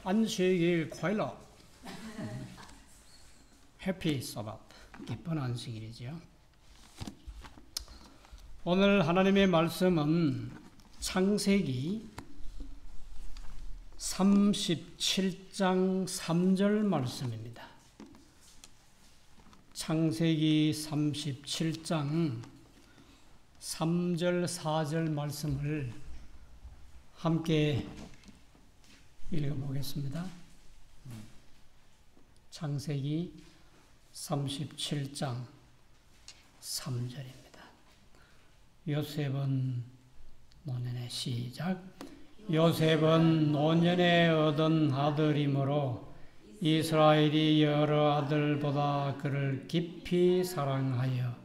안식일 과일라 해피 사bat 기쁜 안식일이죠. 오늘 하나님의 말씀은 창세기 37장 3절 말씀입니다. 창세기 37장 3절 4절 말씀을 함께 읽어보겠습니다. 창세기 37장 3절입니다. 요셉은 노년에 시작. 요셉은 노년에 얻은 아들이므로 이스라엘이 여러 아들보다 그를 깊이 사랑하여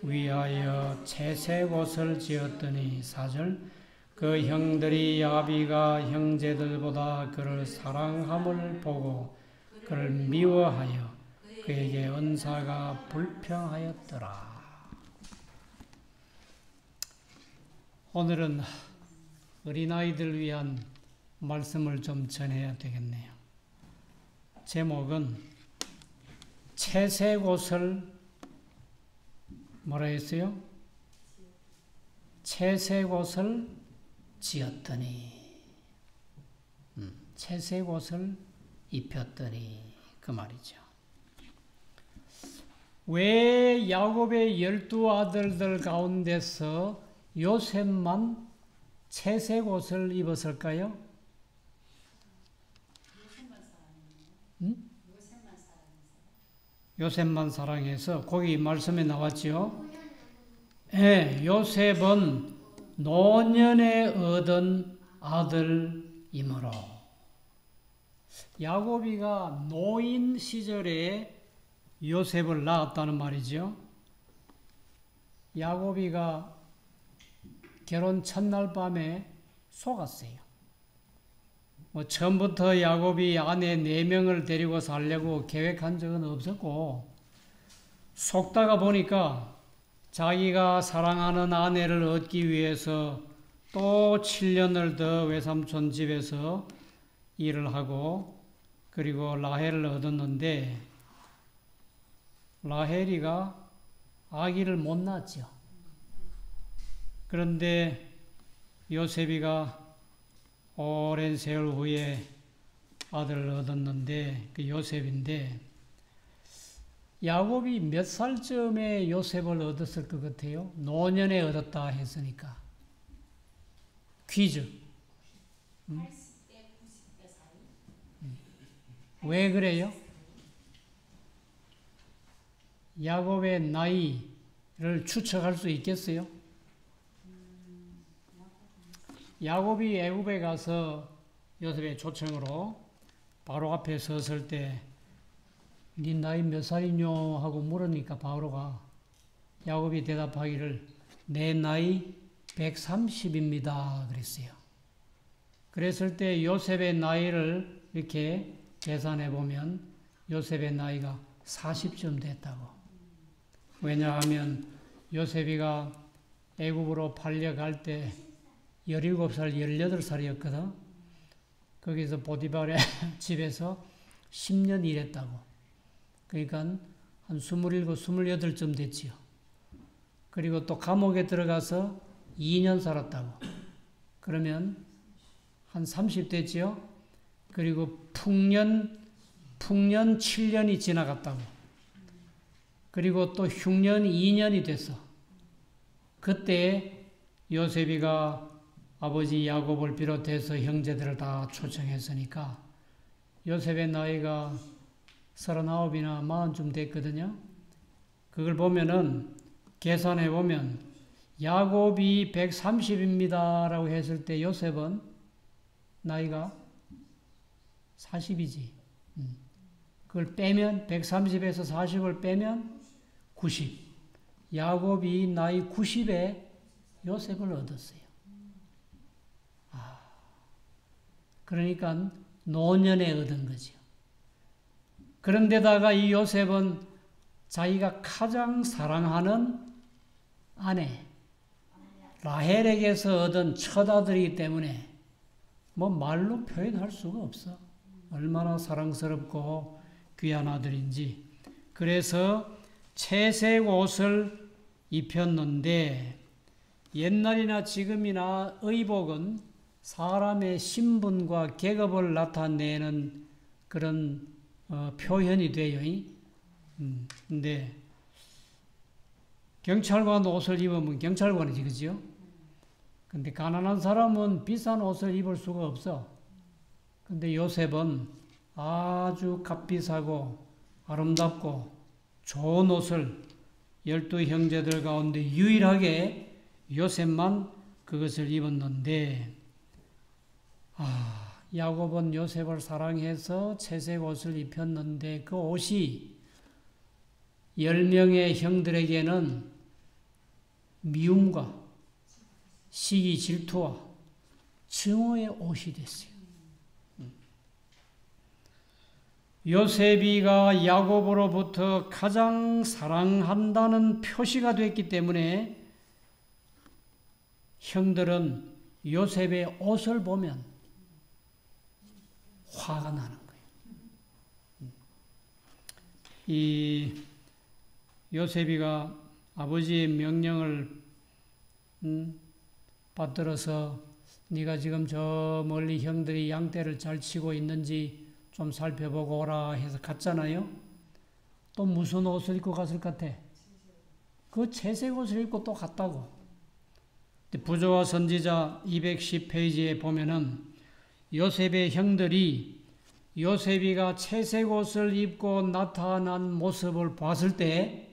위하여 채색 옷을 지었더니 4절. 그 형들이 야비가 형제들보다 그를 사랑함을 보고 그를 미워하여 그에게 은사가 불평하였더라. 오늘은 어린아이들 위한 말씀을 좀 전해야 되겠네요. 제목은 채색 옷을 뭐라 했어요? 채색 옷을 지었더니 채색 옷을 입혔더니 그 말이죠. 왜 야곱의 12아들들 가운데서 요셉만 채색 옷을 입었을까요? 요셉만 사랑해서 거기 말씀에 나왔죠. 네, 요셉은 노년에 얻은 아들이므로. 야곱이가 노인 시절에 요셉을 낳았다는 말이죠. 야곱이가 결혼 첫날 밤에 속았어요. 처음부터 야곱이 아내 4명을 데리고 살려고 계획한 적은 없었고, 속다가 보니까 자기가 사랑하는 아내를 얻기 위해서 또 7년을 더 외삼촌 집에서 일을 하고 그리고 라헬을 얻었는데 라헬이가 아기를 못 낳았죠. 그런데 요셉이가 오랜 세월 후에 아들을 얻었는데 그 요셉인데 야곱이 몇 살쯤에 요셉을 얻었을 것 같아요? 노년에 얻었다 했으니까. 퀴즈. 80대, 90대 사이? 왜 그래요? 야곱의 나이를 추측할 수 있겠어요? 야곱이 애굽에 가서 요셉의 초청으로 바로 앞에 섰을 때 네 나이 몇 살이뇨 하고 물으니까 바로가 야곱이 대답하기를 내 나이 130입니다 그랬어요. 그랬을 때 요셉의 나이를 이렇게 계산해 보면 요셉의 나이가 40쯤 됐다고. 왜냐하면 요셉이가 애굽으로 팔려갈 때 17살, 18살이었거든. 거기서 보디발의 집에서 10년 일했다고. 그러니까 한 27, 28쯤 됐지요. 그리고 또 감옥에 들어가서 2년 살았다고. 그러면 한 30 됐지요. 그리고 풍년 7년이 지나갔다고. 그리고 또 흉년 2년이 됐어. 그때 요셉이가 아버지 야곱을 비롯해서 형제들을 다 초청했으니까 요셉의 나이가 39이나 40쯤 됐거든요. 그걸 보면은 계산해 보면 야곱이 130입니다 라고 했을 때 요셉은 나이가 40이지. 그걸 빼면 130에서 40을 빼면 90. 야곱이 나이 90에 요셉을 얻었어요. 그러니까 노년에 얻은 거죠. 그런데다가 이 요셉은 자기가 가장 사랑하는 아내 라헬에게서 얻은 첫 아들이기 때문에 뭐 말로 표현할 수가 없어. 얼마나 사랑스럽고 귀한 아들인지. 그래서 채색 옷을 입혔는데, 옛날이나 지금이나 의복은 사람의 신분과 계급을 나타내는 그런 표현이 돼요. 근데 경찰관 옷을 입으면 경찰관이지, 그죠? 근데 가난한 사람은 비싼 옷을 입을 수가 없어. 근데 요셉은 아주 값비싸고 아름답고 좋은 옷을 12형제들 가운데 유일하게 요셉만 그것을 입었는데, 야곱은 요셉을 사랑해서 채색 옷을 입혔는데 그 옷이 10명의 형들에게는 미움과 시기 질투와 증오의 옷이 됐어요. 요셉이가 야곱으로부터 가장 사랑한다는 표시가 됐기 때문에 형들은 요셉의 옷을 보면 화가 나는 거예요. 이 요셉이가 아버지의 명령을 받들어서 네가 지금 저 멀리 형들이 양떼를 잘 치고 있는지 좀 살펴보고 오라 해서 갔잖아요. 또 무슨 옷을 입고 갔을 것 같아? 그 채색 옷을 입고 또 갔다고. 부조와 선지자 210페이지에 보면은 요셉의 형들이 요셉이가 채색 옷을 입고 나타난 모습을 봤을 때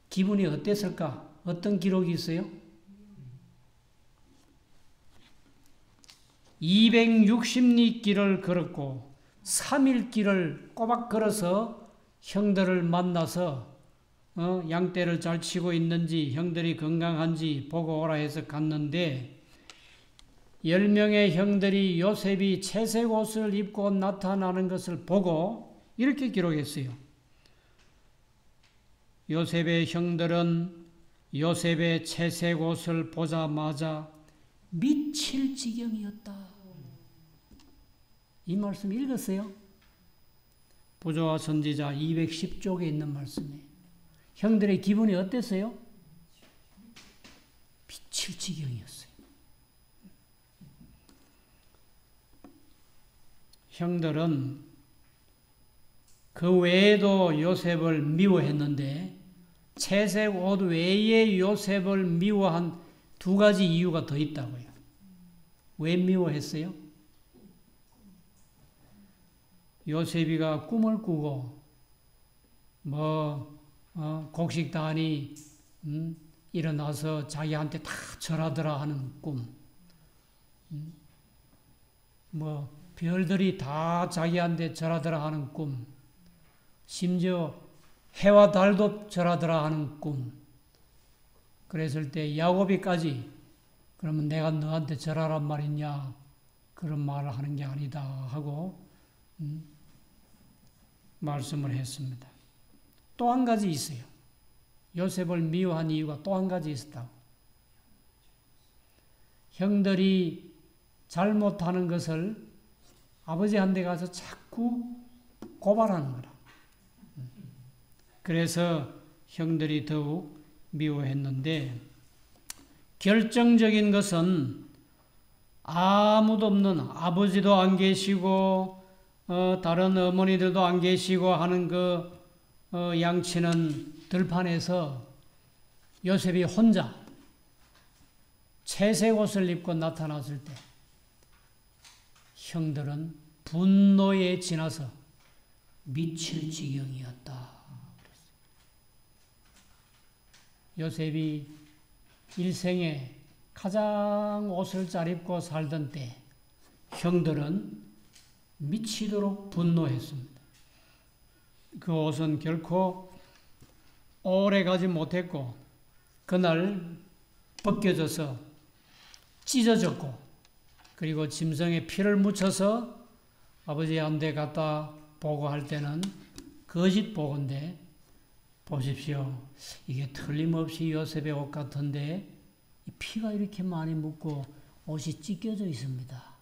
기분이 어땠을까? 어떤 기록이 있어요? 260리 길을 걸었고 3일 길을 꼬박 걸어서 형들을 만나서 양떼를 잘 치고 있는지 형들이 건강한지 보고 오라 해서 갔는데 10명의 형들이 요셉이 채색 옷을 입고 나타나는 것을 보고 이렇게 기록했어요. 요셉의 형들은 요셉의 채색 옷을 보자마자 미칠 지경이었다. 이 말씀 읽었어요? 부조와 선지자 210쪽에 있는 말씀이에요. 형들의 기분이 어땠어요? 미칠 지경이었어요. 형들은 그 외에도 요셉을 미워했는데 채색 옷 외에 요셉을 미워한 2가지 이유가 더 있다고요. 왜 미워했어요? 요셉이가 꿈을 꾸고 곡식단이 일어나서 자기한테 다 절하더라 하는 꿈, 별들이 다 자기한테 절하더라 하는 꿈, 심지어 해와 달도 절하더라 하는 꿈. 그랬을 때 야곱이까지 그러면 내가 너한테 절하란 말이냐, 그런 말을 하는 게 아니다 하고 말씀을 했습니다. 또 한 가지 있어요. 요셉을 미워한 이유가 또 한 가지 있었다고. 형들이 잘못하는 것을 아버지한테 가서 자꾸 고발하는 거라. 그래서 형들이 더욱 미워했는데, 결정적인 것은 아무도 없는, 아버지도 안 계시고 다른 어머니들도 안 계시고 하는 그 양치는 들판에서 요셉이 혼자 채색 옷을 입고 나타났을 때 형들은 분노에 지나서 미칠 지경이었다. 요셉이 일생에 가장 옷을 잘 입고 살던 때 형들은 미치도록 분노했습니다. 그 옷은 결코 오래 가지 못했고 그날 벗겨져서 찢어졌고, 그리고 짐승에 피를 묻혀서 아버지한테 갖다 보고할 때는 거짓 보고인데, 보십시오, 이게 틀림없이 요셉의 옷 같은데 피가 이렇게 많이 묻고 옷이 찢겨져 있습니다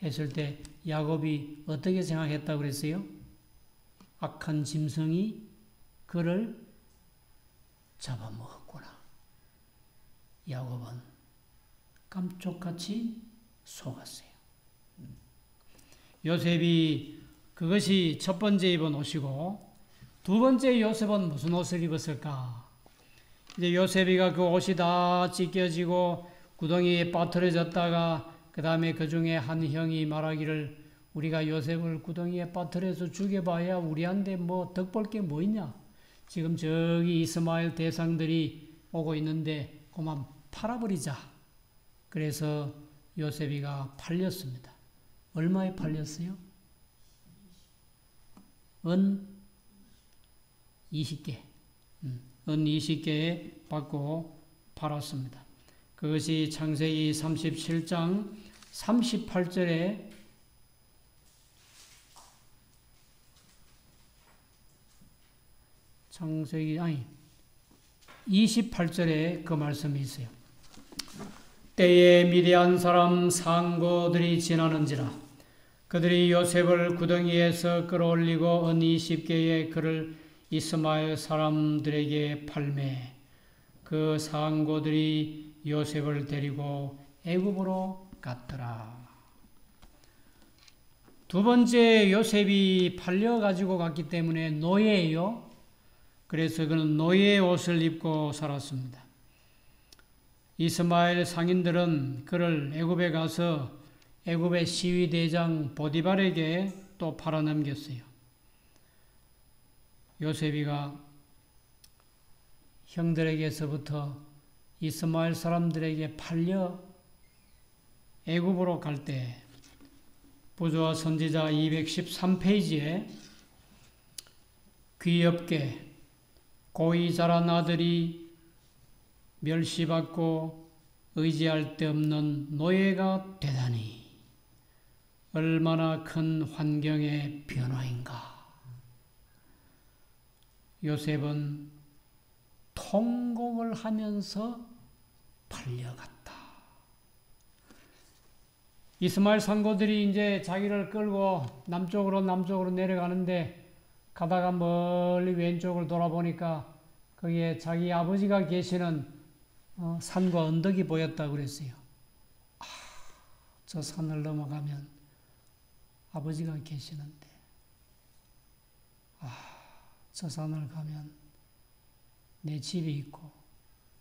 했을 때 야곱이 어떻게 생각했다고 그랬어요? 악한 짐승이 그를 잡아먹었구나. 야곱은 깜짝같이 속았어요. 요셉이 그것이 첫 번째 입은 옷이고, 두 번째 요셉은 무슨 옷을 입었을까? 이제 요셉이가 그 옷이 다 찢겨지고 구덩이에 빠뜨려졌다가 그 다음에 그 중에 한 형이 말하기를 우리가 요셉을 구덩이에 빠뜨려서 죽여봐야 우리한테 뭐 덕볼 게 뭐 있냐? 지금 저기 이스마엘 대상들이 오고 있는데 그만 팔아버리자. 그래서 요셉이가 팔렸습니다. 얼마에 팔렸어요? 은 20개. 은 20개에 받고 팔았습니다. 그것이 창세기 37장 38절에 창세기 28절에 그 말씀이 있어요. 때에 미디안 사람 상고들이 지나는지라 그들이 요셉을 구덩이에서 끌어올리고 은 20개의 그를 이스마엘 사람들에게 팔매 그 상고들이 요셉을 데리고 애굽으로 갔더라. 두 번째 요셉이 팔려가지고 갔기 때문에 노예예요. 그래서 그는 노예의 옷을 입고 살았습니다. 이스마엘 상인들은 그를 애굽에 가서 애굽의 시위대장 보디발에게 또 팔아넘겼어요. 요셉이가 형들에게서부터 이스마엘 사람들에게 팔려 애굽으로 갈 때 부조와 선지자 213페이지에 귀엽게 고이 자란 아들이 멸시받고 의지할 데 없는 노예가 되다니 얼마나 큰 환경의 변화인가. 요셉은 통곡을 하면서 팔려갔다. 이스마엘 상고들이 이제 자기를 끌고 남쪽으로 내려가는데 가다가 멀리 왼쪽을 돌아보니까 거기에 자기 아버지가 계시는 산과 언덕이 보였다고 그랬어요. 저 산을 넘어가면 아버지가 계시는데, 저 산을 가면 내 집이 있고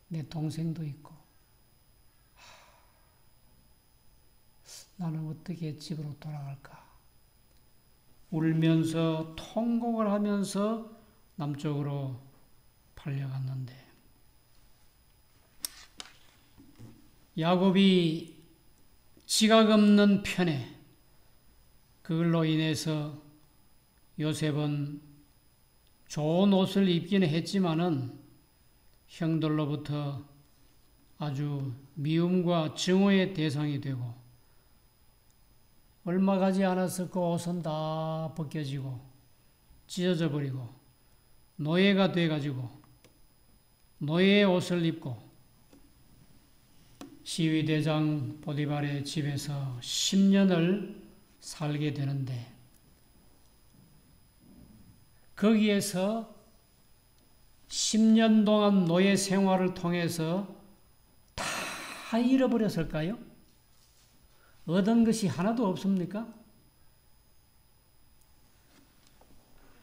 내 동생도 있고 나는 어떻게 집으로 돌아갈까? 울면서 통곡을 하면서 남쪽으로 팔려갔는데 야곱이 지각 없는 편에 그걸로 인해서 요셉은 좋은 옷을 입기는 했지만은 형들로부터 아주 미움과 증오의 대상이 되고 얼마 가지 않아서 그 옷은 다 벗겨지고 찢어져 버리고 노예가 돼가지고 노예의 옷을 입고 시위대장 보디발의 집에서 10년을 살게 되는데 거기에서 10년 동안 노예 생활을 통해서 다 잃어버렸을까요? 얻은 것이 하나도 없습니까?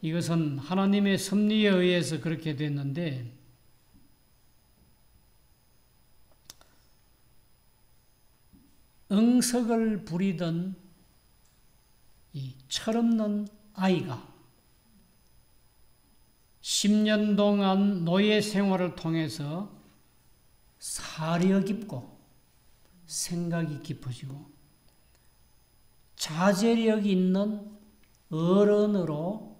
이것은 하나님의 섭리에 의해서 그렇게 됐는데 응석을 부리던 이 철없는 아이가 10년 동안 노예 생활을 통해서 사려 깊고 생각이 깊어지고 자제력 있는 어른으로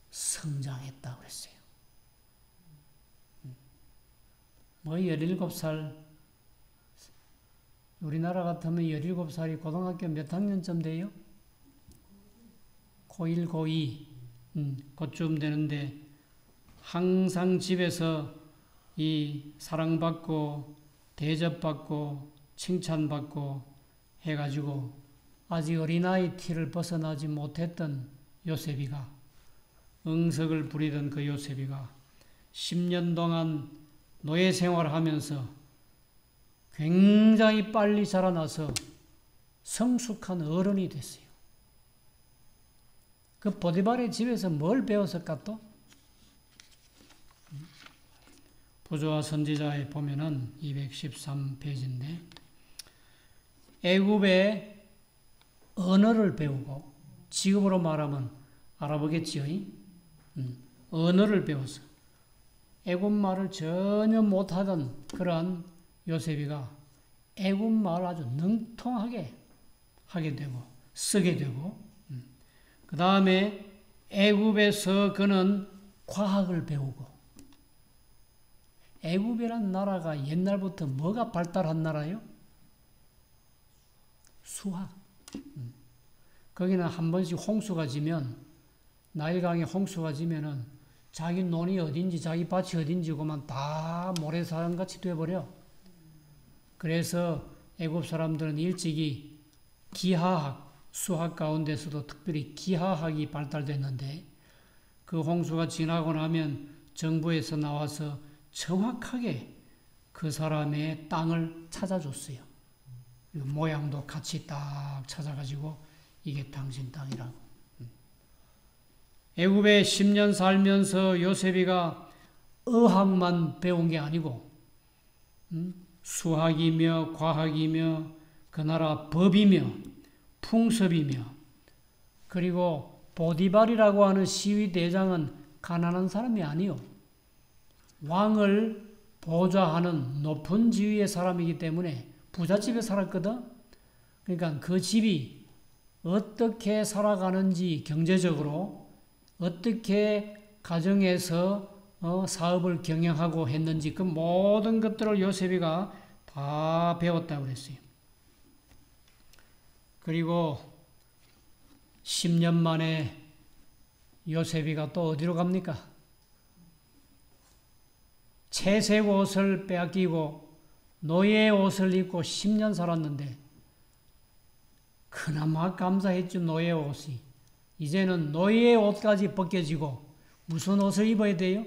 성장했다고 했어요. 17살, 우리나라 같으면 17살이 고등학교 몇 학년쯤 돼요? 고1, 고2, 그쯤 되는데 항상 집에서 이 사랑받고 대접받고 칭찬받고 해가지고 아직 어린아이 티를 벗어나지 못했던 요셉이가, 응석을 부리던 그 요셉이가 10년 동안 노예 생활하면서 굉장히 빨리 자라나서 성숙한 어른이 됐어요. 그 보디발의 집에서 뭘 배웠을까 또? 부조와 선지자에 보면은 213페이지인데 애굽의 언어를 배우고, 지금으로 말하면 알아보겠지요. 언어를 배워서 애굽말을 전혀 못하던 그러한 요셉이가 애굽말을 아주 능통하게 하게 되고 쓰게 되고, 그 다음에 애굽에서 그는 과학을 배우고, 애굽이란 나라가 옛날부터 뭐가 발달한 나라요? 수학. 거기는 한 번씩 홍수가 지면, 나일강에 홍수가 지면은 자기 논이 어딘지 자기 밭이 어딘지 그만 다 모래사장같이 돼버려. 그래서 애굽 사람들은 일찍이 기하학, 수학 가운데서도 특별히 기하학이 발달됐는데, 그 홍수가 지나고 나면 정부에서 나와서 정확하게 그 사람의 땅을 찾아줬어요. 모양도 같이 딱 찾아가지고 이게 당신 땅이라고. 애굽에 10년 살면서 요셉이가 의학만 배운 게 아니고 수학이며 과학이며 그 나라 법이며 풍습이며, 그리고 보디발이라고 하는 시위대장은 가난한 사람이 아니요, 왕을 보좌하는 높은 지위의 사람이기 때문에 부잣집에 살았거든. 그러니까 그 집이 어떻게 살아가는지, 경제적으로 어떻게 가정에서 사업을 경영하고 했는지 그 모든 것들을 요셉이가 다 배웠다고 그랬어요. 그리고 10년 만에 요셉이가 또 어디로 갑니까? 채색 옷을 빼앗기고 노예 옷을 입고 10년 살았는데 그나마 감사했죠. 노예 옷이. 이제는 노예 옷까지 벗겨지고 무슨 옷을 입어야 돼요?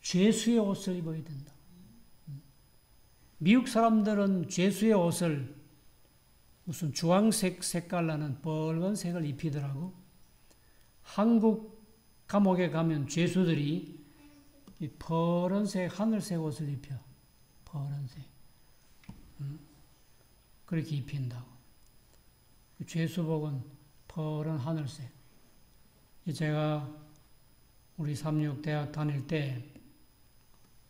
죄수의 옷을 입어야 된다. 미국 사람들은 죄수의 옷을 무슨 주황색 색깔 나는 빨간색을 입히더라고. 한국 감옥에 가면 죄수들이 이 파란색, 하늘색 옷을 입혀. 파란색. 그렇게 입힌다고. 죄수복은 파란 하늘색. 제가 우리 삼육대학 다닐 때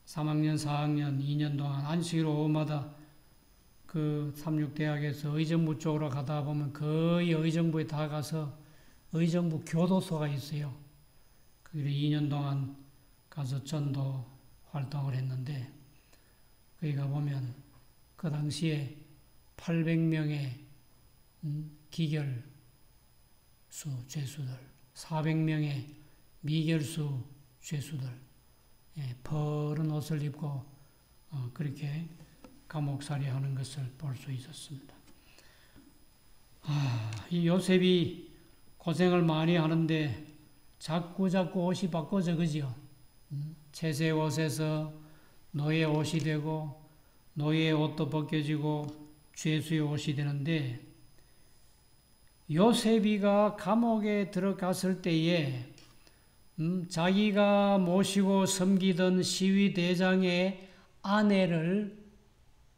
3학년, 4학년, 2년 동안 안식일 오후마다 그 삼육대학에서 의정부 쪽으로 가다 보면 거의 의정부에 다 가서 의정부 교도소가 있어요. 거기를 2년 동안 가서 전도 활동을 했는데, 거기 가보면 그 당시에 800명의 기결수 죄수들, 400명의 미결수 죄수들, 푸른 옷을 입고 그렇게 감옥살이 하는 것을 볼 수 있었습니다. 이 요셉이 고생을 많이 하는데 자꾸 옷이 바꿔져, 그죠? 채색 옷에서 노예 옷이 되고, 노예 옷도 벗겨지고 죄수의 옷이 되는데, 요셉이가 감옥에 들어갔을 때에 자기가 모시고 섬기던 시위대장의 아내를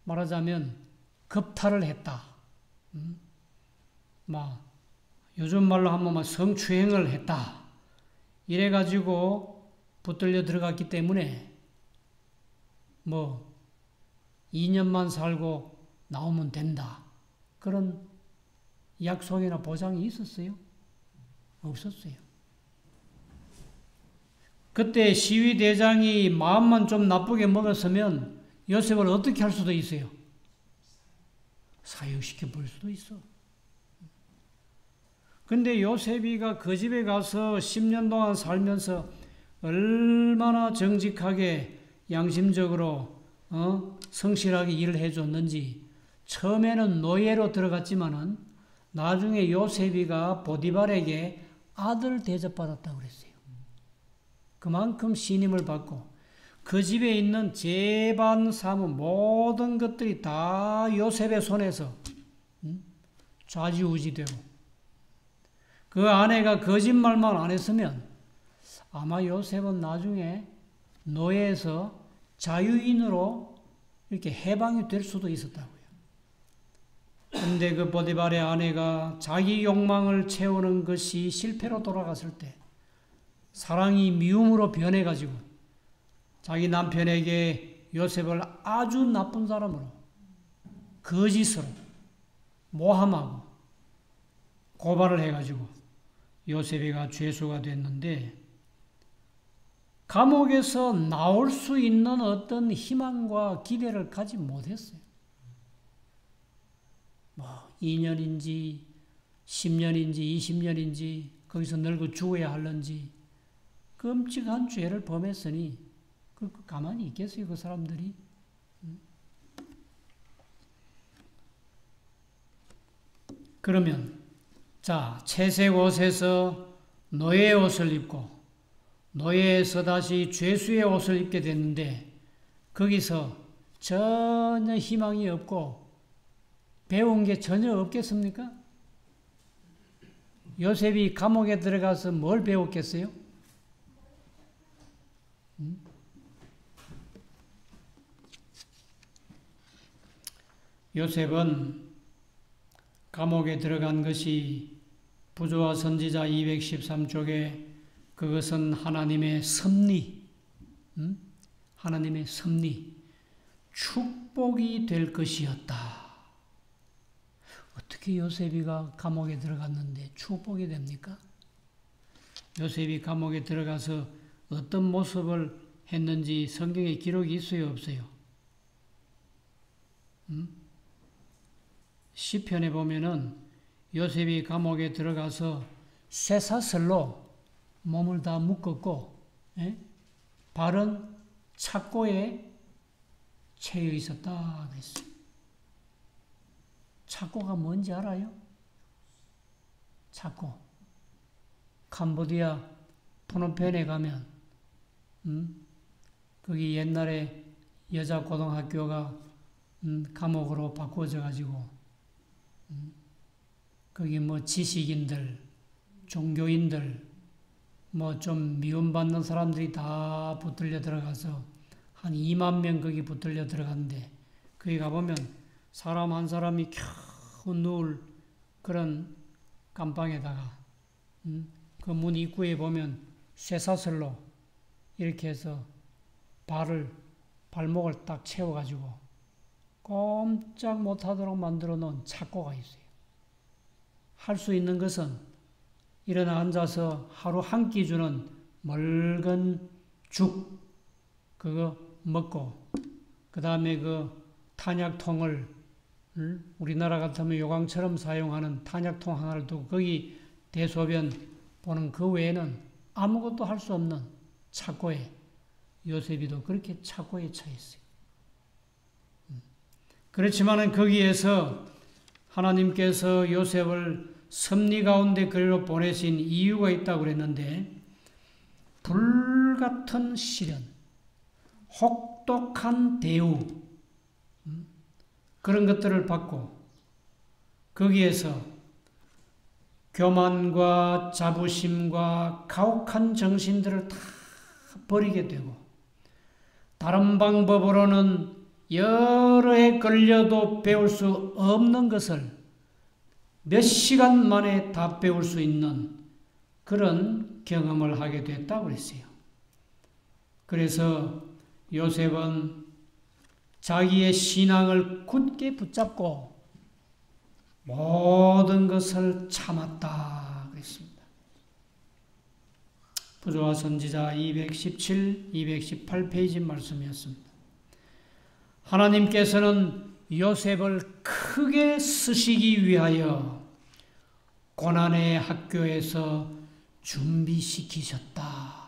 말하자면 겁탈을 했다. 요즘 말로 하면 성추행을 했다. 이래가지고 붙들려 들어갔기 때문에 2년만 살고 나오면 된다. 그런 약속이나 보장이 있었어요? 없었어요. 그때 시위대장이 마음만 좀 나쁘게 먹었으면 요셉을 어떻게 할 수도 있어요? 사육시켜 볼 수도 있어. 근데 요셉이가 그 집에 가서 10년 동안 살면서 얼마나 정직하게 양심적으로 성실하게 일을 해줬는지 처음에는 노예로 들어갔지만은 나중에 요셉이가 보디발에게 아들 대접받았다고 그랬어요. 그만큼 신임을 받고 그 집에 있는 재반 사무 모든 것들이 다 요셉의 손에서 좌지우지되고 그 아내가 거짓말만 안 했으면 아마 요셉은 나중에 노예에서 자유인으로 이렇게 해방이 될 수도 있었다고요. 그런데 그 보디발의 아내가 자기 욕망을 채우는 것이 실패로 돌아갔을 때 사랑이 미움으로 변해가지고 자기 남편에게 요셉을 아주 나쁜 사람으로 거짓으로 모함하고 고발을 해가지고 요셉이가 죄수가 됐는데 감옥에서 나올 수 있는 어떤 희망과 기대를 가지 못했어요. 2년인지 10년인지 20년인지 거기서 늙어 죽어야 할런지 끔찍한 죄를 범했으니 가만히 있겠어요, 그 사람들이? 그러면 자, 채색 옷에서 노예의 옷을 입고 노예에서 다시 죄수의 옷을 입게 됐는데 거기서 전혀 희망이 없고 배운 게 전혀 없겠습니까? 요셉이 감옥에 들어가서 뭘 배웠겠어요? 요셉은 감옥에 들어간 것이 부조와 선지자 213쪽에 그것은 하나님의 섭리, 하나님의 섭리, 축복이 될 것이었다. 어떻게 요셉이가 감옥에 들어갔는데 축복이 됩니까? 요셉이 감옥에 들어가서 어떤 모습을 했는지 성경에 기록이 있어요, 없어요? 시편에 보면은 요셉이 감옥에 들어가서 쇠사슬로 몸을 다 묶었고, 발은 착고에 채여 있었다 그랬어요. 착고가 뭔지 알아요? 착고. 캄보디아 프놈펜에 가면, 거기 옛날에 여자 고등학교가 감옥으로 바꾸어져 가지고, 거기 뭐 지식인들, 종교인들, 뭐 좀 미움받는 사람들이 다 붙들려 들어가서 한 2만 명 거기 붙들려 들어갔는데 거기 가보면 사람 한 사람이 겨우 누울 그런 감방에다가 그 문 입구에 보면 쇠사슬로 이렇게 해서 발목을 딱 채워가지고 꼼짝 못하도록 만들어 놓은 착고가 있어요. 할 수 있는 것은 일어나 앉아서 하루 한 끼 주는 묽은 죽 그거 먹고 그 다음에 그 탄약통을 우리나라 같으면 요강처럼 사용하는 탄약통 하나를 두고 거기 대소변 보는 그 외에는 아무것도 할 수 없는 착고에 요셉이도 그렇게 착고에 처해 있어요. 그렇지만은 거기에서 하나님께서 요셉을 섭리 가운데 그리로 보내신 이유가 있다고 그랬는데 불같은 시련, 혹독한 대우 그런 것들을 받고 거기에서 교만과 자부심과 가혹한 정신들을 다 버리게 되고 다른 방법으로는 여러 해 걸려도 배울 수 없는 것을 몇 시간 만에 다 배울 수 있는 그런 경험을 하게 됐다고 그랬어요. 그래서 요셉은 자기의 신앙을 굳게 붙잡고 모든 것을 참았다 그랬습니다. 부조와 선지자 217, 218페이지 말씀이었습니다. 하나님께서는 요셉을 크게 쓰시기 위하여 고난의 학교에서 준비시키셨다.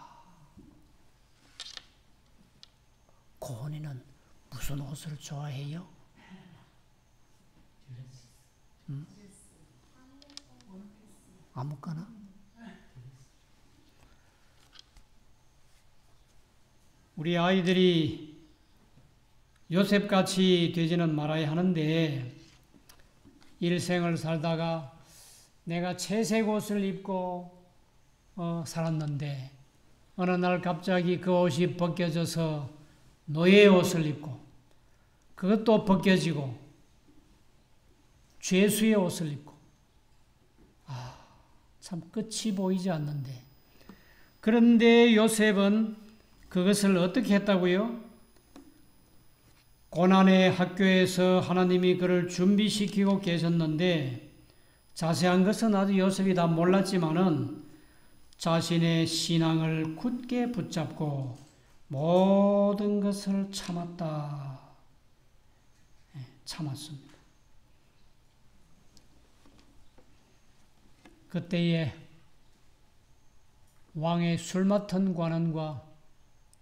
고은이는 무슨 옷을 좋아해요? 아무거나. 우리 아이들이 요셉같이 되지는 말아야 하는데 일생을 살다가 내가 채색 옷을 입고 살았는데 어느 날 갑자기 그 옷이 벗겨져서 노예의 옷을 입고 그것도 벗겨지고 죄수의 옷을 입고 참 끝이 보이지 않는데 그런데 요셉은 그것을 어떻게 했다고요? 고난의 학교에서 하나님이 그를 준비시키고 계셨는데 자세한 것은 아주 요셉이 다 몰랐지만은 자신의 신앙을 굳게 붙잡고 모든 것을 참았다. 참았습니다. 그때에 왕의 술 맡은 관원과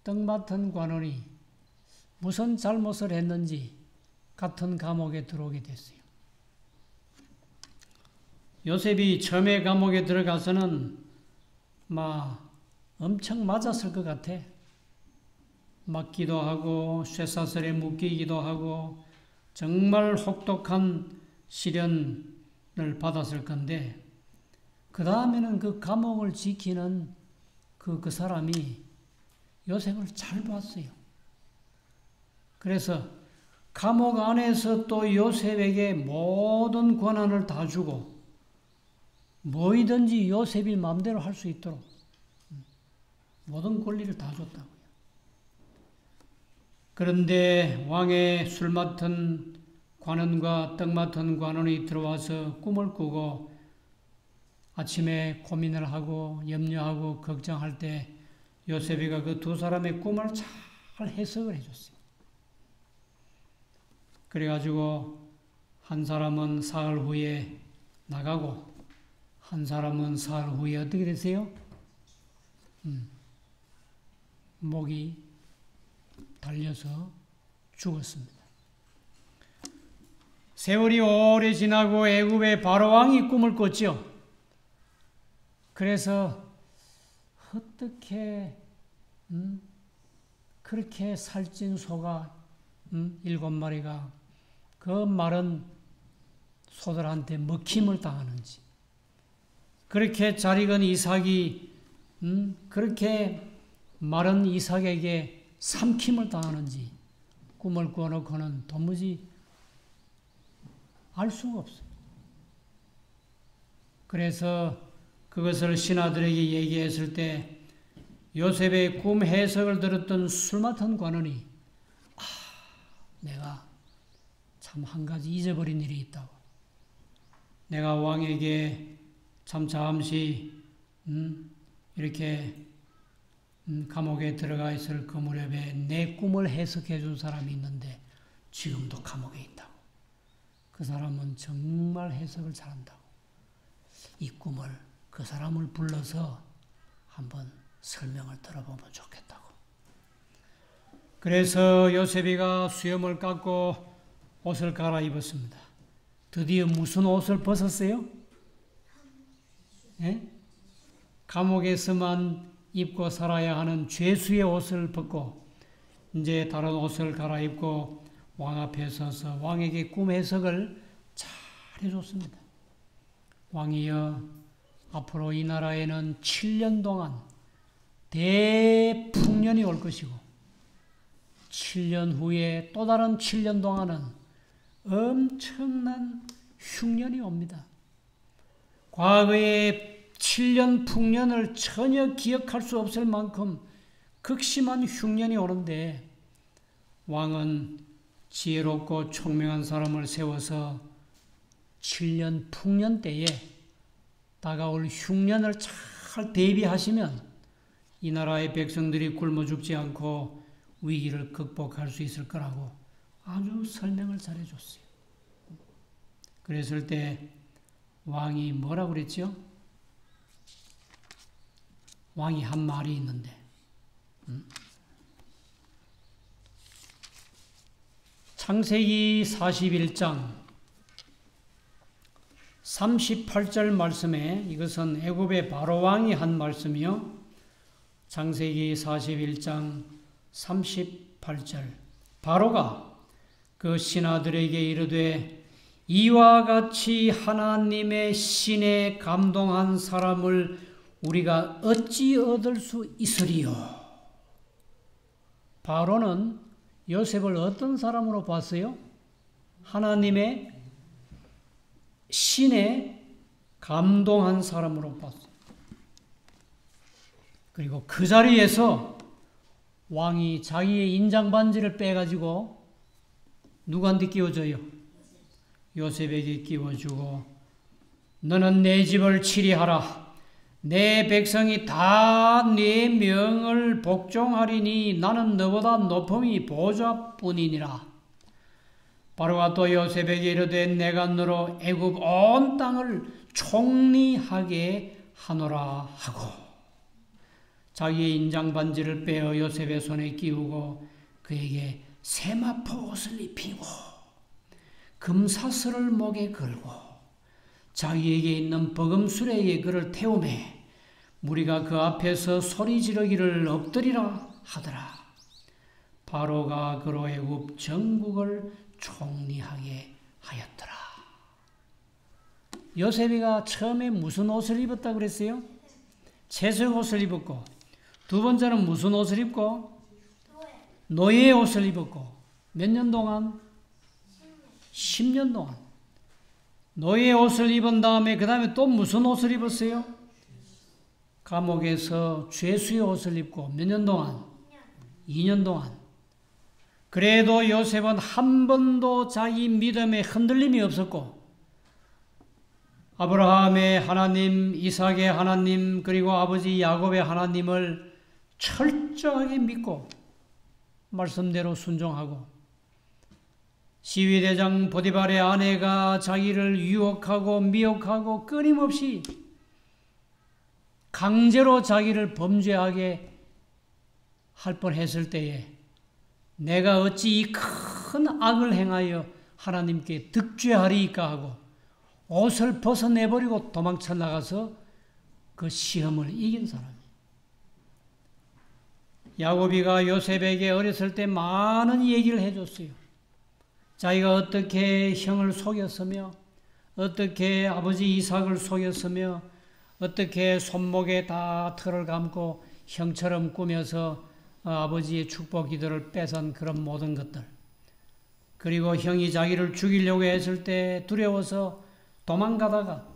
떡 맡은 관원이 무슨 잘못을 했는지 같은 감옥에 들어오게 됐어요. 요셉이 처음에 감옥에 들어가서는 엄청 맞았을 것 같아. 맞기도 하고 쇠사슬에 묶이기도 하고 정말 혹독한 시련을 받았을 건데 그 다음에는 그 감옥을 지키는 그 사람이 요셉을 잘 봤어요. 그래서 감옥 안에서 또 요셉에게 모든 권한을 다 주고 뭐이든지 요셉이 마음대로 할 수 있도록 모든 권리를 다 줬다고요. 그런데 왕의 술 맡은 관원과 떡 맡은 관원이 들어와서 꿈을 꾸고 아침에 고민을 하고 염려하고 걱정할 때 요셉이가 그 두 사람의 꿈을 잘 해석을 해줬어요. 그래가지고 한 사람은 사흘 후에 나가고 한 사람은 사흘 후에 어떻게 되세요? 목이 달려서 죽었습니다. 세월이 오래 지나고 애굽의 바로왕이 꿈을 꿨죠. 그래서 어떻게 그렇게 살찐 소가 7마리가 그 마른 소들한테 먹힘을 당하는지 그렇게 잘 익은 이삭이 그렇게 마른 이삭에게 삼킴을 당하는지 꿈을 꾸어놓고는 도무지 알 수가 없어요. 그래서 그것을 신하들에게 얘기했을 때 요셉의 꿈 해석을 들었던 술 맡은 관원이 내가 참 한 가지 잊어버린 일이 있다고. 내가 왕에게 참 잠시 이렇게 감옥에 들어가 있을 그 무렵에 내 꿈을 해석해 준 사람이 있는데 지금도 감옥에 있다고. 그 사람은 정말 해석을 잘한다고. 이 꿈을 그 사람을 불러서 한번 설명을 들어보면 좋겠다고. 그래서 요셉이가 수염을 깎고 옷을 갈아입었습니다. 드디어 무슨 옷을 벗었어요? 예? 감옥에서만 입고 살아야 하는 죄수의 옷을 벗고 이제 다른 옷을 갈아입고 왕 앞에 서서 왕에게 꿈 해석을 잘 해줬습니다. 왕이여, 앞으로 이 나라에는 7년 동안 대풍년이 올 것이고 7년 후에 또 다른 7년 동안은 엄청난 흉년이 옵니다. 과거의 7년 풍년을 전혀 기억할 수 없을 만큼 극심한 흉년이 오는데 왕은 지혜롭고 총명한 사람을 세워서 7년 풍년 때에 다가올 흉년을 잘 대비하시면 이 나라의 백성들이 굶어 죽지 않고 위기를 극복할 수 있을 거라고 아주 설명을 잘해줬어요. 그랬을 때 왕이 뭐라고 그랬죠? 왕이 한 말이 있는데 창세기 41장 38절 말씀에 이것은 애굽의 바로 왕이 한 말씀이요. 창세기 41장 38절. 바로가 그 신하들에게 이르되 이와 같이 하나님의 신에 감동한 사람을 우리가 어찌 얻을 수 있으리요? 바로는 요셉을 어떤 사람으로 봤어요? 하나님의 신에 감동한 사람으로 봤어요. 그리고 그 자리에서 왕이 자기의 인장 반지를 빼가지고 누구한테 끼워줘요? 요셉에게 끼워주고 너는 내 집을 치리하라. 내 백성이 다 네 명을 복종하리니 나는 너보다 높음이 보좌뿐이니라. 바로가 또 요셉에게 이르되 내가 너로 애굽 온 땅을 총리하게 하노라 하고 자기의 인장 반지를 빼어 요셉의 손에 끼우고 그에게 세마포 옷을 입히고 금사슬을 목에 걸고 자기에게 있는 버금수레에 그를 태우매 무리가 그 앞에서 소리 지르기를 엎드리라 하더라. 바로가 그로 애굽 전국을 총리하게 하였더라. 요셉이가 처음에 무슨 옷을 입었다 그랬어요? 채색 옷을 입었고 두 번째는 무슨 옷을 입고? 노예의 옷을 입었고 몇 년 동안? 10년 동안 노예의 옷을 입은 다음에 그 다음에 또 무슨 옷을 입었어요? 감옥에서 죄수의 옷을 입고 몇 년 동안? 2년 동안. 그래도 요셉은 한 번도 자기 믿음에 흔들림이 없었고 아브라함의 하나님, 이삭의 하나님, 그리고 아버지 야곱의 하나님을 철저하게 믿고 말씀대로 순종하고 시위대장 보디발의 아내가 자기를 유혹하고 미혹하고 끊임없이 강제로 자기를 범죄하게 할 뻔했을 때에 내가 어찌 이 큰 악을 행하여 하나님께 득죄하리이까 하고 옷을 벗어내버리고 도망쳐 나가서 그 시험을 이긴 사람이에요. 야곱이가 요셉에게 어렸을 때 많은 얘기를 해줬어요. 자기가 어떻게 형을 속였으며 어떻게 아버지 이삭을 속였으며 어떻게 손목에 다 털을 감고 형처럼 꾸며서 아버지의 축복 기도를 뺏은 그런 모든 것들. 그리고 형이 자기를 죽이려고 했을 때 두려워서 도망가다가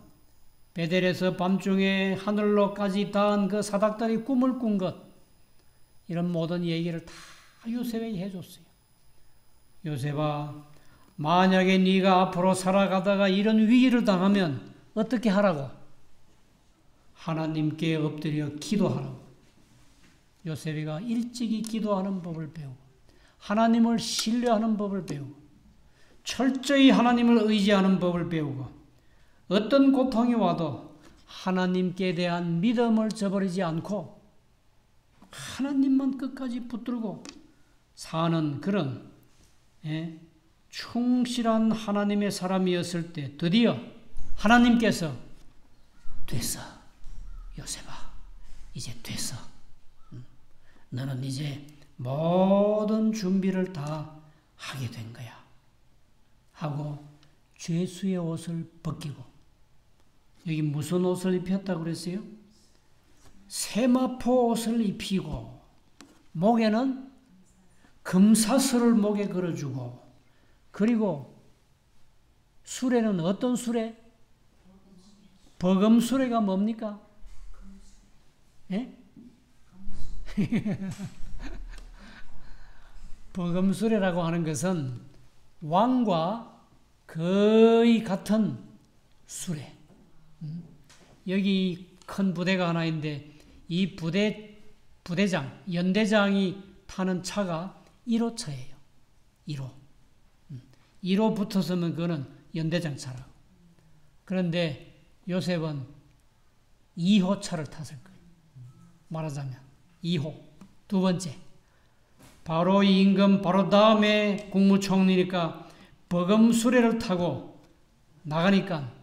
베델에서 밤중에 하늘로까지 닿은 그 사닥다리 꿈을 꾼 것. 이런 모든 얘기를 다 요셉에게 해줬어요. 요셉아, 만약에 네가 앞으로 살아가다가 이런 위기를 당하면 어떻게 하라고? 하나님께 엎드려 기도하라고. 요셉이가 일찍이 기도하는 법을 배우고 하나님을 신뢰하는 법을 배우고 철저히 하나님을 의지하는 법을 배우고 어떤 고통이 와도 하나님께 대한 믿음을 저버리지 않고 하나님만 끝까지 붙들고 사는 그런 충실한 하나님의 사람이었을 때 드디어 하나님께서 됐어. 요셉아, 이제 됐어. 너는 이제 모든 준비를 다 하게 된 거야. 하고 죄수의 옷을 벗기고 여기 무슨 옷을 입혔다고 그랬어요? 세마포 옷을 입히고 목에는 금사슬을 목에 걸어주고 그리고 수레는 어떤 수레? 버금수레가 뭡니까? 예? 버금수레라고 하는 것은 왕과 거의 같은 수레. 여기 큰 부대가 하나 있는데 이 부대장, 연대장이 타는 차가 1호차예요. 1호. 1호 붙어서면 그거는 연대장 차라고. 그런데 요셉은 2호 차를 탔을 거예요. 말하자면 2호. 두 번째. 바로 임금 바로 다음에 국무총리니까 버금 수레를 타고 나가니까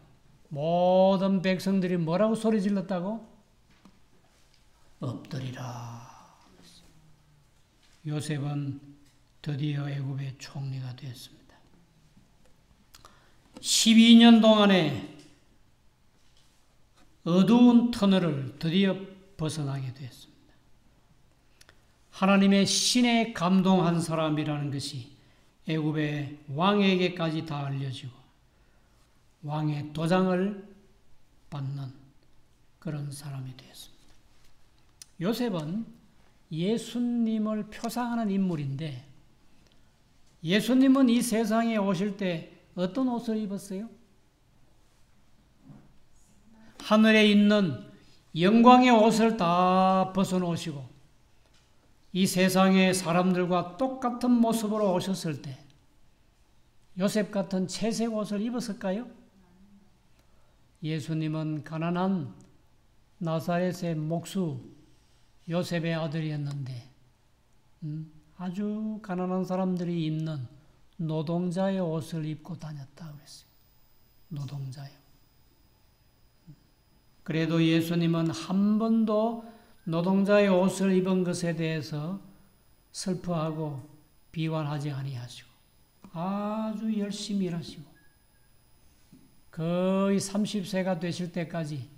모든 백성들이 뭐라고 소리 질렀다고? 엎드리라. 요셉은 드디어 애굽의 총리가 되었습니다. 12년 동안의 어두운 터널을 드디어 벗어나게 되었습니다. 하나님의 신에 감동한 사람이라는 것이 애굽의 왕에게까지 다 알려지고 왕의 도장을 받는 그런 사람이 되었습니다. 요셉은 예수님을 표상하는 인물인데 예수님은 이 세상에 오실 때 어떤 옷을 입었어요? 하늘에 있는 영광의 옷을 다 벗어놓으시고 이 세상의 사람들과 똑같은 모습으로 오셨을 때 요셉 같은 채색 옷을 입었을까요? 예수님은 가난한 나사렛의 목수 요셉의 아들이었는데 아주 가난한 사람들이 입는 노동자의 옷을 입고 다녔다고 했어요. 노동자요. 그래도 예수님은 한 번도 노동자의 옷을 입은 것에 대해서 슬퍼하고 비관하지 아니하시고 아주 열심히 일하시고 거의 30세가 되실 때까지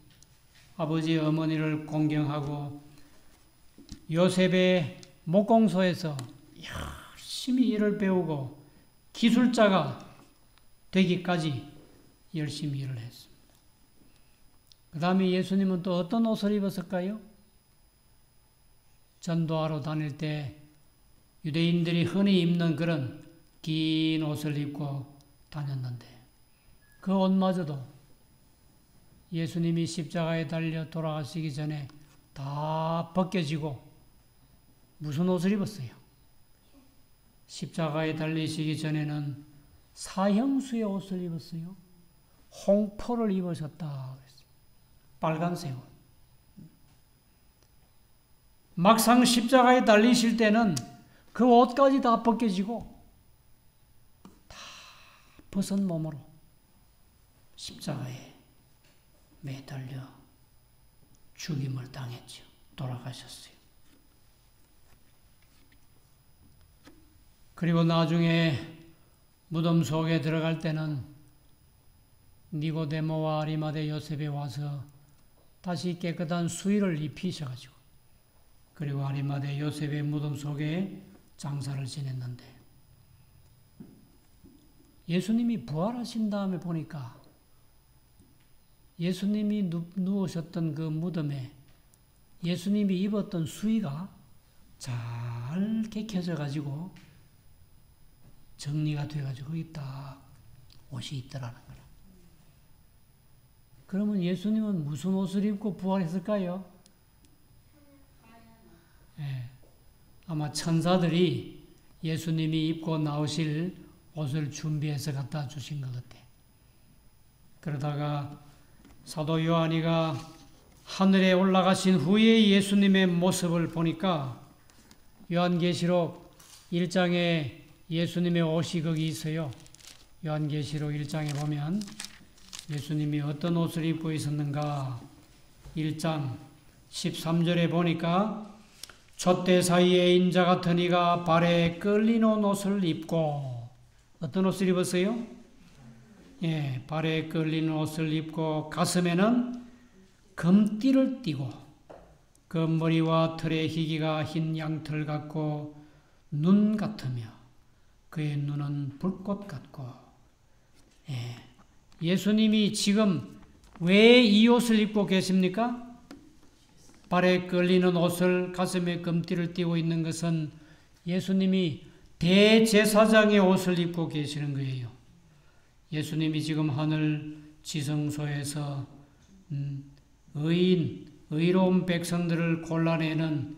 아버지 어머니를 공경하고 요셉의 목공소에서 열심히 일을 배우고 기술자가 되기까지 열심히 일을 했습니다. 그 다음에 예수님은 또 어떤 옷을 입었을까요? 전도하러 다닐 때 유대인들이 흔히 입는 그런 긴 옷을 입고 다녔는데 그 옷마저도 예수님이 십자가에 달려 돌아가시기 전에 다 벗겨지고 무슨 옷을 입었어요? 십자가에 달리시기 전에는 사형수의 옷을 입었어요. 홍포를 입으셨다 그랬어요. 빨간색 옷. 막상 십자가에 달리실 때는 그 옷까지 다 벗겨지고 다 벗은 몸으로 십자가에 매달려 죽임을 당했죠. 돌아가셨어요. 그리고 나중에 무덤 속에 들어갈 때는 니고데모와 아리마대 요셉에 와서 다시 깨끗한 수의를 입히셔가지고 그리고 아리마대 요셉의 무덤 속에 장사를 지냈는데 예수님이 부활하신 다음에 보니까 예수님이 누우셨던 그 무덤에 예수님이 입었던 수의가 잘 개켜져 가지고 정리가 돼가지고 거기 딱 옷이 있더라는 거라. 그러면 예수님은 무슨 옷을 입고 부활했을까요? 예, 아마 천사들이 예수님이 입고 나오실 옷을 준비해서 갖다 주신 것 같아. 그러다가 사도 요한이가 하늘에 올라가신 후에 예수님의 모습을 보니까 요한계시록 1장에 예수님의 옷이 거기 있어요. 요한계시록 1장에 보면 예수님이 어떤 옷을 입고 있었는가 1장 13절에 보니까 촛대 사이에 인자 같은 이가 발에 끌리는 옷을 입고 어떤 옷을 입었어요? 예, 발에 끌리는 옷을 입고 가슴에는 금띠를 띠고 그 머리와 털의 희기가 흰 양털 같고 눈 같으며 그의 눈은 불꽃 같고 예, 예수님이 지금 왜 이 옷을 입고 계십니까? 발에 끌리는 옷을 가슴에 금띠를 띠고 있는 것은 예수님이 대제사장의 옷을 입고 계시는 거예요. 예수님이 지금 하늘 지성소에서 의로운 백성들을 골라내는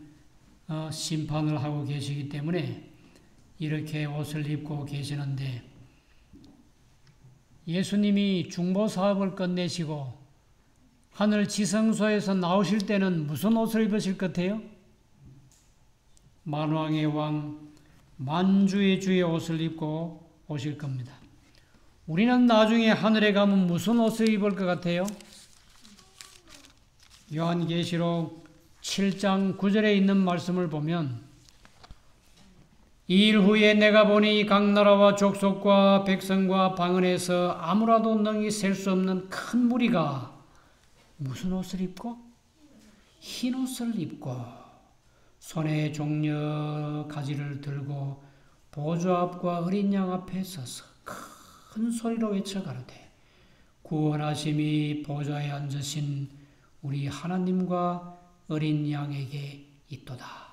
심판을 하고 계시기 때문에 이렇게 옷을 입고 계시는데 예수님이 중보사업을 끝내시고 하늘 지성소에서 나오실 때는 무슨 옷을 입으실 것 같아요? 만왕의 왕, 만주의 주의 옷을 입고 오실 겁니다. 우리는 나중에 하늘에 가면 무슨 옷을 입을 것 같아요? 요한계시록 7장 9절에 있는 말씀을 보면 이 일 후에 내가 보니 각 나라와 족속과 백성과 방언에서 아무라도 능히 셀 수 없는 큰 무리가 무슨 옷을 입고? 흰 옷을 입고 손에 종려 가지를 들고 보좌 앞과 어린 양 앞에 서서 큰 소리로 외쳐 가로되 구원하심이 보좌에 앉으신 우리 하나님과 어린 양에게 있도다.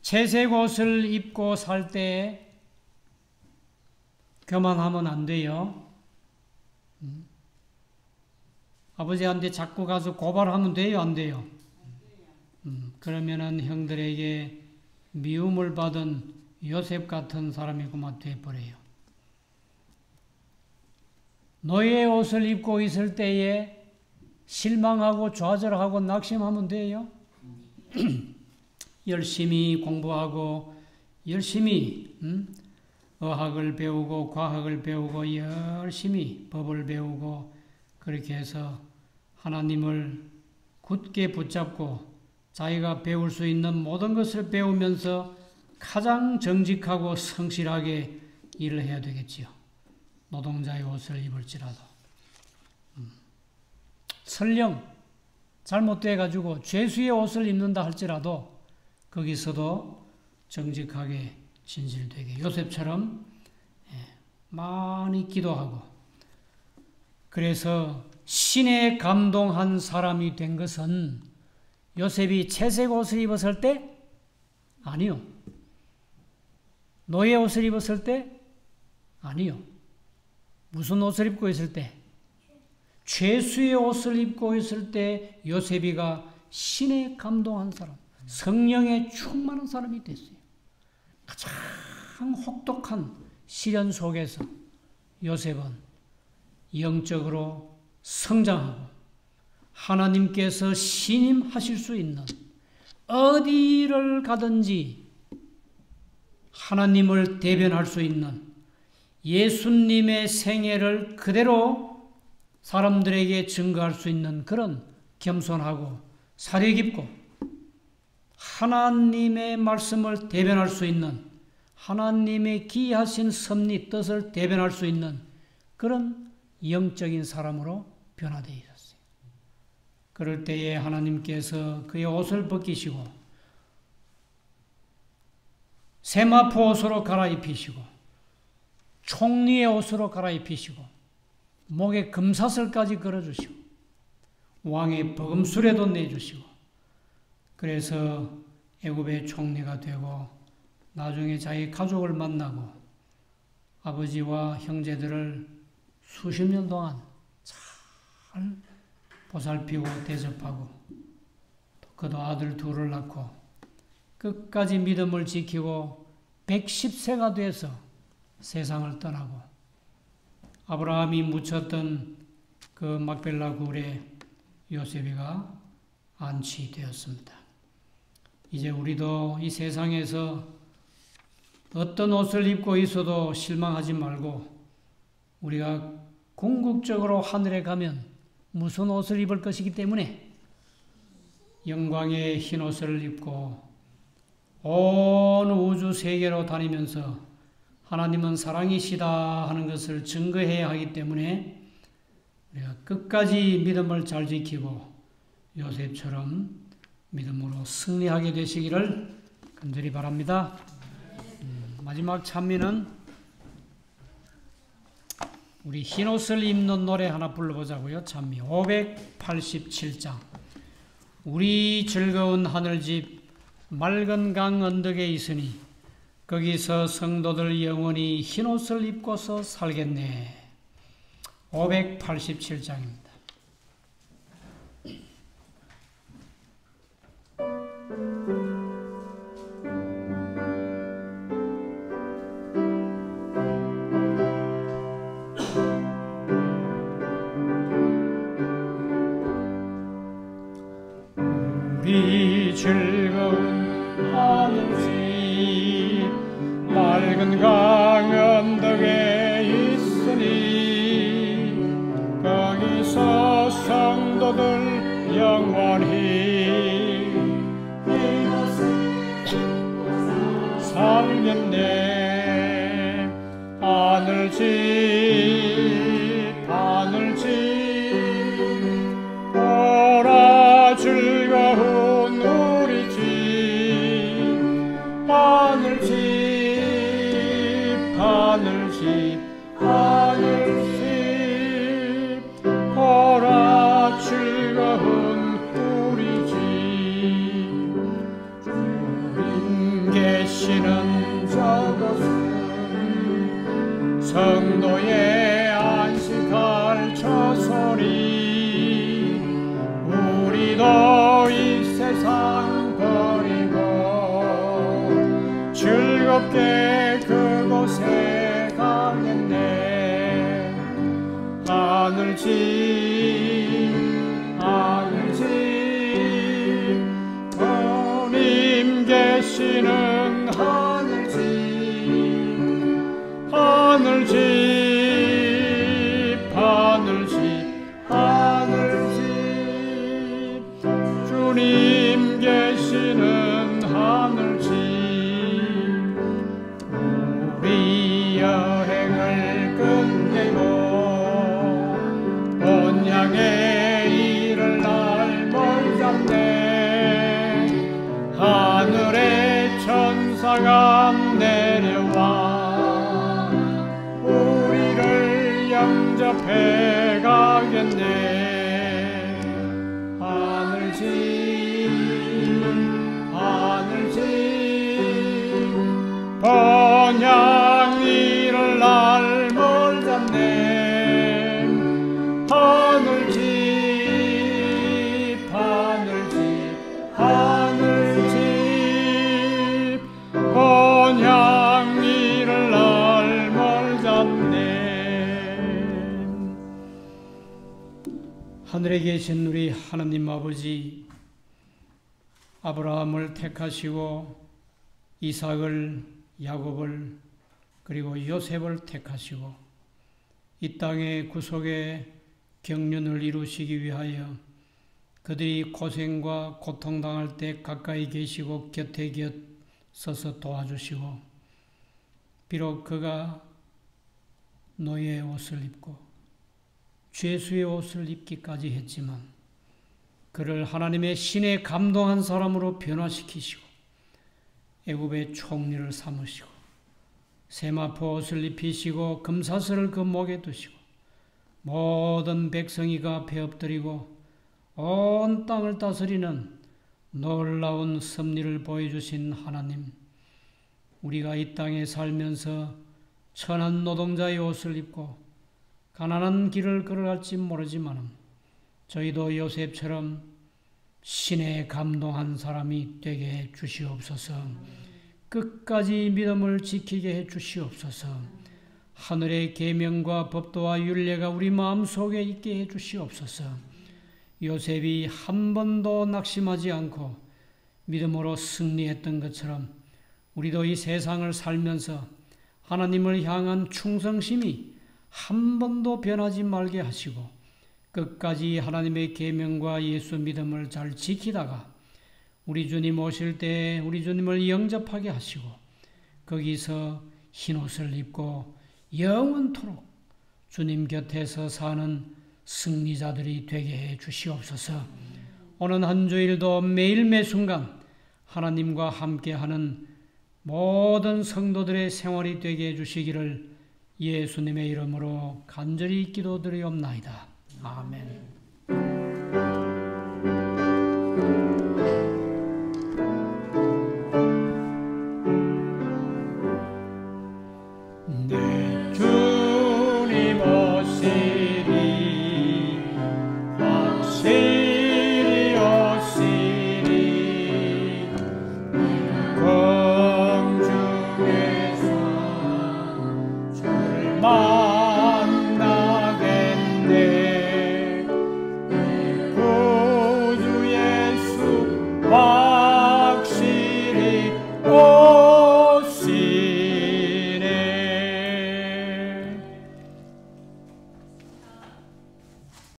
채색 옷을 입고 살 때 교만하면 안 돼요. 아버지한테 자꾸 가서 고발하면 돼요, 안 돼요? 그러면은 형들에게 미움을 받은 요셉 같은 사람이 그만 돼버려요. 노예의 옷을 입고 있을 때에 실망하고 좌절하고 낙심하면 돼요. 열심히 공부하고 열심히 어학을 배우고 과학을 배우고 열심히 법을 배우고 그렇게 해서 하나님을 굳게 붙잡고 자기가 배울 수 있는 모든 것을 배우면서 가장 정직하고 성실하게 일을 해야 되겠지요. 노동자의 옷을 입을지라도. 설령 잘못돼가지고 죄수의 옷을 입는다 할지라도 거기서도 정직하게 진실되게 요셉처럼 많이 기도하고 그래서 신에 감동한 사람이 된 것은 요셉이 채색 옷을 입었을 때? 아니요. 노예 옷을 입었을 때? 아니요. 무슨 옷을 입고 있을 때? 죄수의 옷을 입고 있을 때 요셉이가 신에 감동한 사람, 성령에 충만한 사람이 됐어요. 가장 혹독한 시련 속에서 요셉은 영적으로 성장하고 하나님께서 신임하실 수 있는 어디를 가든지 하나님을 대변할 수 있는 예수님의 생애를 그대로 사람들에게 증거할 수 있는 그런 겸손하고 사려 깊고 하나님의 말씀을 대변할 수 있는 하나님의 기이하신 섭리 뜻을 대변할 수 있는 그런 영적인 사람으로 변화되어 있었어요. 그럴 때에 하나님께서 그의 옷을 벗기시고 세마포 옷으로 갈아입히시고 총리의 옷으로 갈아입히시고 목에 금사슬까지 걸어주시고 왕의 버금술에도 내주시고 그래서 애굽의 총리가 되고 나중에 자기 가족을 만나고 아버지와 형제들을 수십 년 동안 잘 보살피고 대접하고 그도 아들 둘을 낳고 끝까지 믿음을 지키고 110세가 돼서 세상을 떠나고 아브라함이 묻혔던 그 막벨라 굴에 요셉이가 안치되었습니다. 이제 우리도 이 세상에서 어떤 옷을 입고 있어도 실망하지 말고 우리가 궁극적으로 하늘에 가면 무슨 옷을 입을 것이기 때문에 영광의 흰 옷을 입고 온 우주 세계로 다니면서 하나님은 사랑이시다 하는 것을 증거해야 하기 때문에 우리가 끝까지 믿음을 잘 지키고 요셉처럼 믿음으로 승리하게 되시기를 간절히 바랍니다. 마지막 찬미는 우리 흰옷을 입는 노래 하나 불러보자고요. 찬미 587장 우리 즐거운 하늘집 맑은 강 언덕에 있으니 거기서 성도들 영원히 흰옷을 입고서 살겠네. 587장입니다. 우리 즐거운 하늘집 맑은 맑은 강언덕에 있으니 거기서 성도들 영원히 살겠네. 하늘집 오라 즐거운 우리 집. 하늘집 오라 즐거운 우리 집. 주님 계시는 저곳은 성도의 안식할 처소리. 우리도 이 세상 버리고 즐겁게 그곳에 가겠네. 하늘집 주님 계시는 하늘집 주님 계시는 하늘집. 우리 여행을 끝내고 본향에 이를 날 멀잡네. 하늘의 천사가 내려와 우리를 영접해 가겠네. 본향 이를 날 멀잡네. 하늘집 본향 이를 날 멀잡네. 하늘에 계신 우리 하나님 아버지, 아브라함을 택하시고 이삭을, 야곱을, 그리고 요셉을 택하시고 이 땅의 구속의 경륜을 이루시기 위하여 그들이 고생과 고통당할 때 가까이 계시고 곁에 서서 도와주시고, 비록 그가 노예의 옷을 입고 죄수의 옷을 입기까지 했지만 그를 하나님의 신에 감동한 사람으로 변화시키시고 애굽의 총리를 삼으시고 세마포 옷을 입히시고 금사슬을 그 목에 두시고 모든 백성이 그 앞에 엎드리고 온 땅을 다스리는 놀라운 섭리를 보여주신 하나님, 우리가 이 땅에 살면서 천한 노동자의 옷을 입고 가난한 길을 걸어갈지 모르지만 저희도 요셉처럼 신에 감동한 사람이 되게 해 주시옵소서. 끝까지 믿음을 지키게 해 주시옵소서. 하늘의 계명과 법도와 율례가 우리 마음속에 있게 해 주시옵소서. 요셉이 한 번도 낙심하지 않고 믿음으로 승리했던 것처럼 우리도 이 세상을 살면서 하나님을 향한 충성심이 한 번도 변하지 말게 하시고 끝까지 하나님의 계명과 예수 믿음을 잘 지키다가 우리 주님 오실 때 우리 주님을 영접하게 하시고 거기서 흰옷을 입고 영원토록 주님 곁에서 사는 승리자들이 되게 해 주시옵소서. 오늘 한 주일도 매일 매순간 하나님과 함께하는 모든 성도들의 생활이 되게 해 주시기를 예수님의 이름으로 간절히 기도드리옵나이다. 아멘. 내 주님 오시리 확실히 오시리 공중에서 주를